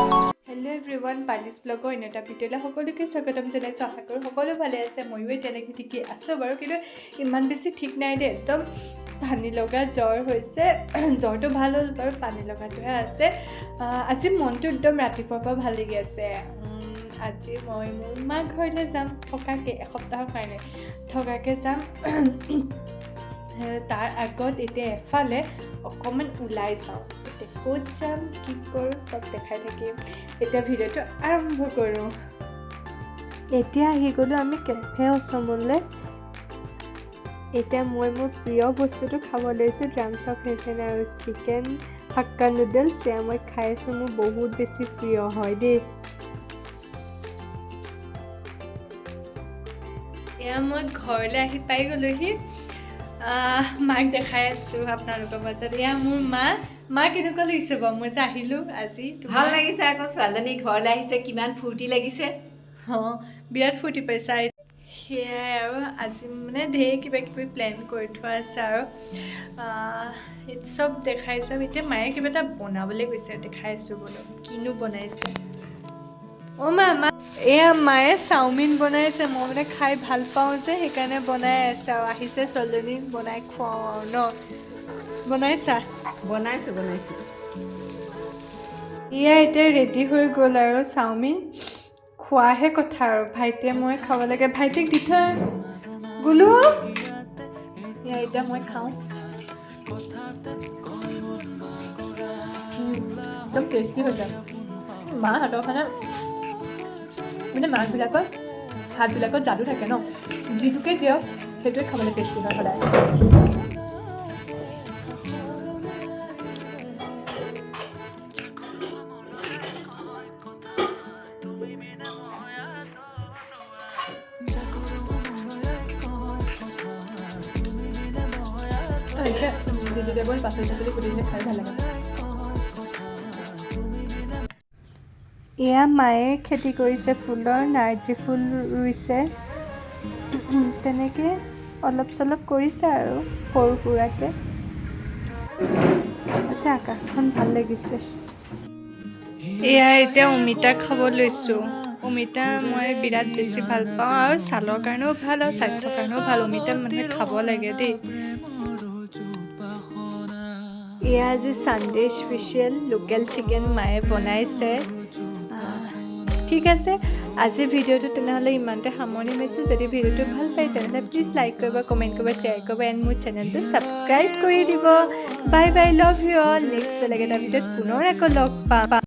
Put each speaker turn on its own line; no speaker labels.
Hello' everyone, পাৰ্লিছ ব্লগৰ অন্য এটা ভিডিঅ'লৈ সকলোকে স্বাগতম জনাইছোঁ। আশা কৰোঁ সকলো ভালে আছে। ময়ো তেনেকৈ ঠিকেই আছোঁ বাৰু, কিন্তু ইমান বেছি ঠিক নাই দেই। একদম পানী লগা জ্বৰ হৈছে। জ্বৰটো ভাল হ'ল বাৰু, পানী লগাটোহে আছে। আজি মনটো একদম ৰাতিপুৱাৰ পৰা ভাল লাগি আছে। আজি মই মোৰ মাৰ ঘৰলৈ যাম থকাকৈ, এসপ্তাহৰ কাৰণে থকাকৈ যাম। তাৰ আগত এতিয়া এফালে অকণমান ওলাই যাওঁ। ক'ত যাম, কি কৰোঁ, চব দেখাই থাকিম। এতিয়া ভিডিঅ'টো আৰম্ভ কৰোঁ। এতিয়া আহি গ'লোঁ আমি কেফে অসমলৈ। এতিয়া মই মোৰ প্ৰিয় বস্তুটো খাব লৈছোঁ, ড্ৰামছ অফ হেভেন আৰু চিকেন হাক্কা নুডলছ। এয়া মই খাই আছোঁ, মোৰ বহুত বেছি প্ৰিয় হয় দেই। এয়া মই ঘৰলৈ আহি পাই গ'লোহি। মাক দেখাই আছোঁ আপোনালোকৰ মাজত। এয়া মোৰ মা কেনেকুৱা লাগিছে বাৰু? মই যে আহিলোঁ আজি।
ভাল লাগিছে আকৌ, ছোৱালীজনী ঘৰলৈ আহিছে, কিমান ফূৰ্তি লাগিছে।
বিৰাট ফূৰ্তি পাইছা। সেয়াই আৰু আজি মানে ঢেৰ কিবা কিবি প্লেন কৰি থোৱা আছে আৰু চব দেখাই যাম। এতিয়া মায়ে কিবা এটা বনাবলৈ গৈছে, দেখাই আছোঁ বোলো কিনো বনাইছে। মা এয়া মায়ে চাওমিন বনাইছে। মই মানে খাই ভাল পাওঁ যে, সেইকাৰণে বনাই আছে আৰু আহিছে ছোৱালীজনী, বনাই খুৱাওঁ আৰু ন।
বনাইছোঁ।
এয়া এতিয়া ৰেডি হৈ গ'ল আৰু চাওমিন। খোৱাহে কথা আৰু, ভাইটিয়ে মই খাব লাগে। ভাইটিক দি থৈ গ'লো। এয়া এতিয়া মই খাওঁ। একদম টেষ্টি হৈছে। মাহঁতৰ মানে মাকবিলাকৰ হাতবিলাকত যাদু থাকে ন, যিটোকে দিয়ক সেইটোৱে খাবলৈ টেষ্টি হয় সদায়। ভেজিটেবল পাচলি গোটেইখিনি খাই ভাল লাগে। এয়া মায়ে খেতি কৰিছে ফুলৰ, নাৰ্জী ফুল ৰুইছে। তেনেকৈ অলপ চলপ কৰিছে আৰু সৰু সুৰাকৈ। আকাশখন ভাল লাগিছে। এয়া এতিয়া অমিতা খাব লৈছোঁ। অমিতা মই বিৰাট বেছি ভাল পাওঁ, আৰু ছালৰ কাৰণেও ভাল আৰু স্বাস্থ্যৰ কাৰণেও ভাল। অমিতা মানুহে খাব লাগে দেই। এয়া আজি ছানডে স্পেচিয়েল লোকেল চিকেন মায়ে বনাইছে। ঠিক আছে, আজি ভিডিঅ'টো তেনেহ'লে ইমানতে সামৰণি মাৰিছোঁ। যদি ভিডিঅ'টো ভাল পায় তেনেহ'লে প্লিজ লাইক কৰিব, কমেণ্ট কৰিব, শ্বেয়াৰ কৰিব, এণ্ড মোৰ চেনেলটো ছাবস্ক্ৰাইব কৰি দিব। Bye bye, love you all. Next বেলেগ এটা ভিডিঅ'ত পুনৰ আকৌ লগ পাম।